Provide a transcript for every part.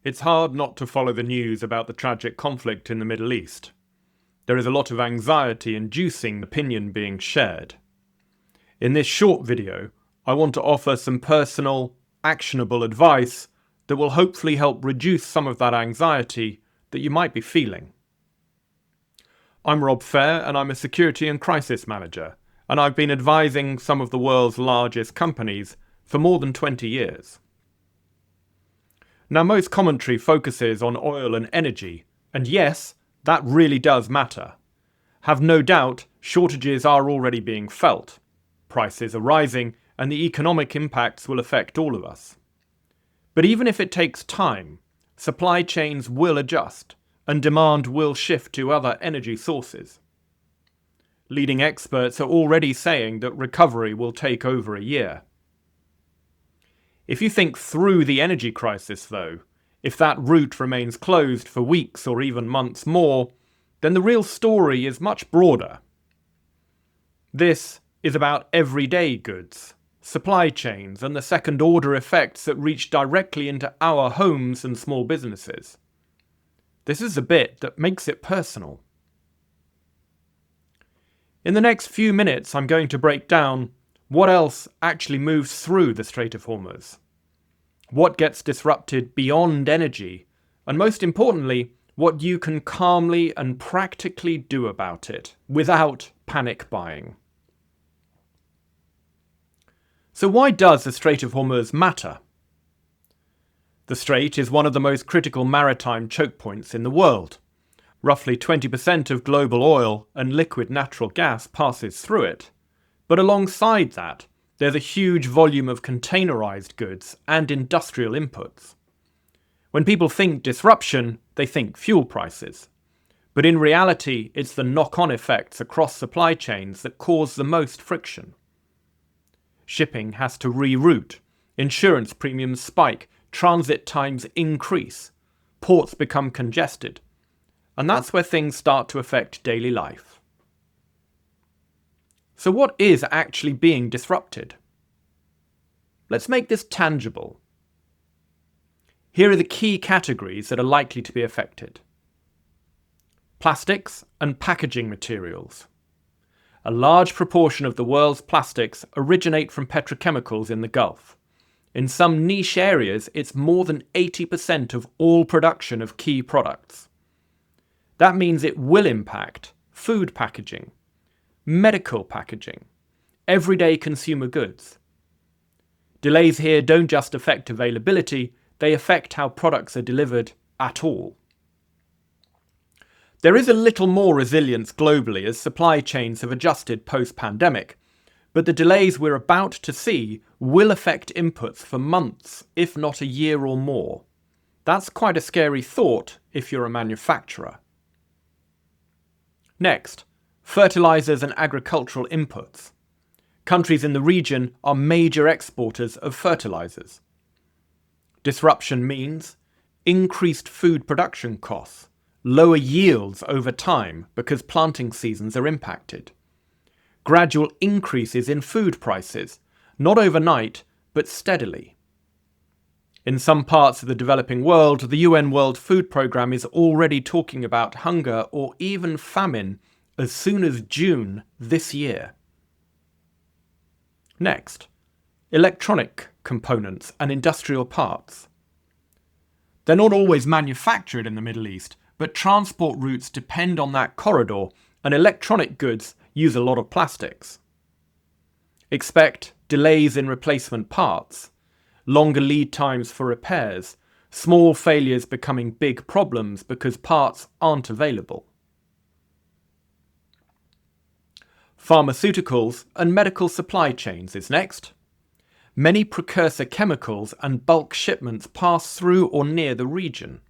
It's hard not to follow the news about the tragic conflict in the Middle East. There is a lot of anxiety-inducing opinion being shared. In this short video, I want to offer some personal, actionable advice that will hopefully help reduce some of that anxiety that you might be feeling. I'm Rob Fair, and I'm a security and crisis manager, and I've been advising some of the world's largest companies for more than 20 years. Now, most commentary focuses on oil and energy, and yes, that really does matter. Have no doubt, shortages are already being felt. Prices are rising, and the economic impacts will affect all of us. But even if it takes time, supply chains will adjust, and demand will shift to other energy sources. Leading experts are already saying that recovery will take over a year. If you think through the energy crisis, though, if that route remains closed for weeks or even months more, then the real story is much broader. This is about everyday goods, supply chains, and the second-order effects that reach directly into our homes and small businesses. This is the bit that makes it personal. In the next few minutes, I'm going to break down what else actually moves through the Strait of Hormuz, what gets disrupted beyond energy, and most importantly, what you can calmly and practically do about it without panic buying. So why does the Strait of Hormuz matter? The strait is one of the most critical maritime choke points in the world. Roughly 20% of global oil and liquid natural gas passes through it. But alongside that, there's a huge volume of containerized goods and industrial inputs. When people think disruption, they think fuel prices. But in reality, it's the knock-on effects across supply chains that cause the most friction. Shipping has to reroute, insurance premiums spike, transit times increase, ports become congested, and that's where things start to affect daily life. So what is actually being disrupted? Let's make this tangible. Here are the key categories that are likely to be affected. Plastics and packaging materials. A large proportion of the world's plastics originate from petrochemicals in the Gulf. In some niche areas, it's more than 80% of all production of key products. That means it will impact food packaging, medical packaging, everyday consumer goods. Delays here don't just affect availability, they affect how products are delivered at all. There is a little more resilience globally as supply chains have adjusted post-pandemic, but the delays we're about to see will affect inputs for months, if not a year or more. That's quite a scary thought if you're a manufacturer. Next, fertilizers and agricultural inputs. Countries in the region are major exporters of fertilizers. Disruption means increased food production costs, lower yields over time because planting seasons are impacted. Gradual increases in food prices, not overnight, but steadily. In some parts of the developing world, the UN World Food Programme is already talking about hunger or even famine as soon as June this year. Next, electronic components and industrial parts. They're not always manufactured in the Middle East, but transport routes depend on that corridor, and electronic goods use a lot of plastics. Expect delays in replacement parts, longer lead times for repairs, small failures becoming big problems because parts aren't available. Pharmaceuticals and medical supply chains is next. Many precursor chemicals and bulk shipments pass through or near the region.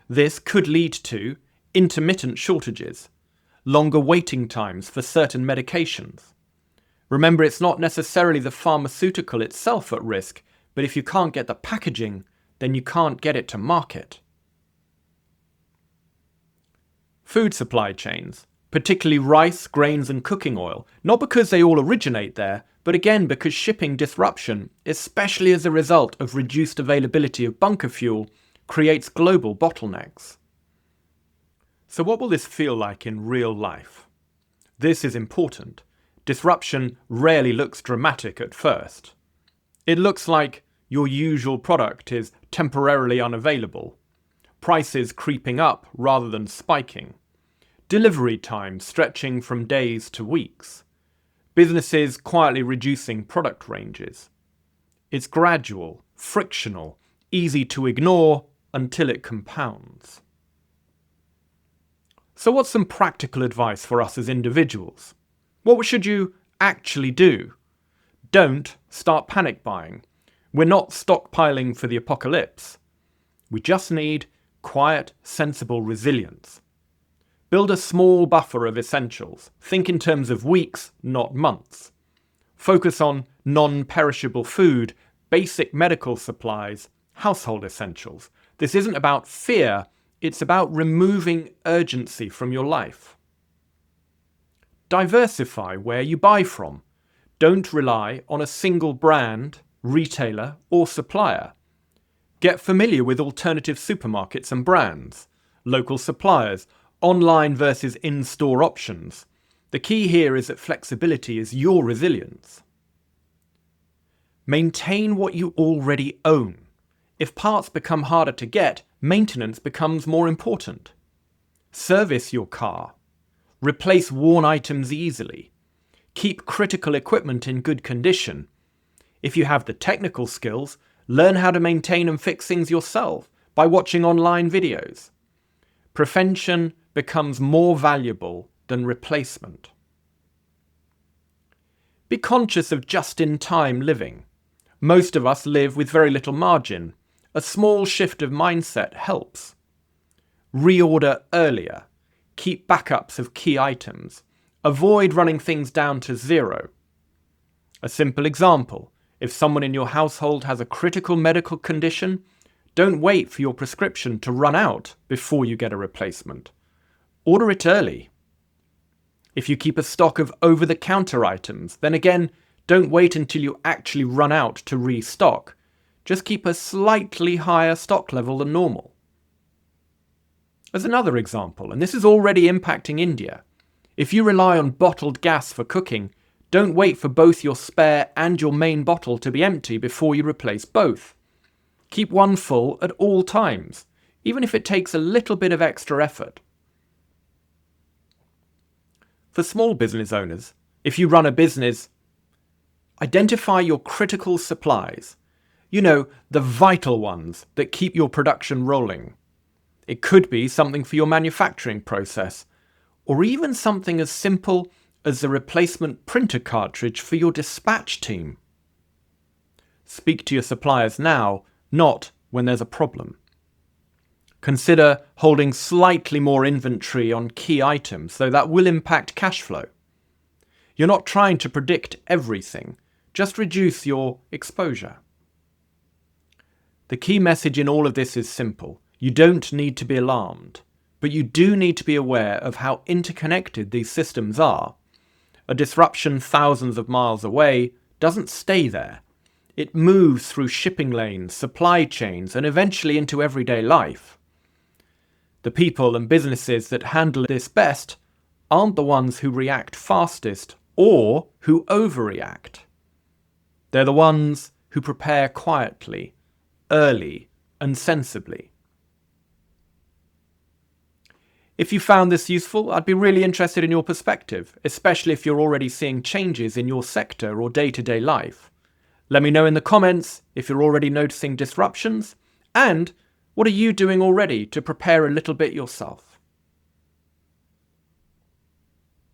This could lead to intermittent shortages, longer waiting times for certain medications. Remember, it's not necessarily the pharmaceutical itself at risk, but if you can't get the packaging, then you can't get it to market. Food supply chains, particularly rice, grains and cooking oil, not because they all originate there, but again because shipping disruption, especially as a result of reduced availability of bunker fuel, creates global bottlenecks. So what will this feel like in real life? This is important. Disruption rarely looks dramatic at first. It looks like your usual product is temporarily unavailable, prices creeping up rather than spiking, delivery times stretching from days to weeks, businesses quietly reducing product ranges. It's gradual, frictional, easy to ignore until it compounds. So what's some practical advice for us as individuals? What should you actually do? Don't start panic buying. We're not stockpiling for the apocalypse. We just need quiet, sensible resilience. Build a small buffer of essentials. Think in terms of weeks, not months. Focus on non-perishable food, basic medical supplies, household essentials. This isn't about fear, it's about removing urgency from your life. Diversify where you buy from. Don't rely on a single brand, retailer, or supplier. Get familiar with alternative supermarkets and brands, local suppliers, online versus in-store options. The key here is that flexibility is your resilience. Maintain what you already own. If parts become harder to get, maintenance becomes more important. Service your car. Replace worn items easily. Keep critical equipment in good condition. If you have the technical skills, learn how to maintain and fix things yourself by watching online videos. Prevention becomes more valuable than replacement. Be conscious of just-in-time living. Most of us live with very little margin. A small shift of mindset helps. Reorder earlier. Keep backups of key items. Avoid running things down to zero. A simple example. If someone in your household has a critical medical condition, don't wait for your prescription to run out before you get a replacement. Order it early. If you keep a stock of over-the-counter items, then again, don't wait until you actually run out to restock. Just keep a slightly higher stock level than normal. As another example, and this is already impacting India, if you rely on bottled gas for cooking, don't wait for both your spare and your main bottle to be empty before you replace both. Keep one full at all times, even if it takes a little bit of extra effort. For small business owners, if you run a business, identify your critical supplies. You know, the vital ones that keep your production rolling. It could be something for your manufacturing process, or even something as simple as the replacement printer cartridge for your dispatch team. Speak to your suppliers now, not when there's a problem. Consider holding slightly more inventory on key items, though that will impact cash flow. You're not trying to predict everything, just reduce your exposure. The key message in all of this is simple. You don't need to be alarmed, but you do need to be aware of how interconnected these systems are. A disruption thousands of miles away doesn't stay there. It moves through shipping lanes, supply chains, and eventually into everyday life. The people and businesses that handle this best aren't the ones who react fastest or who overreact. They're the ones who prepare quietly, early, and sensibly. If you found this useful, I'd be really interested in your perspective, especially if you're already seeing changes in your sector or day-to-day life. Let me know in the comments if you're already noticing disruptions, and what are you doing already to prepare a little bit yourself?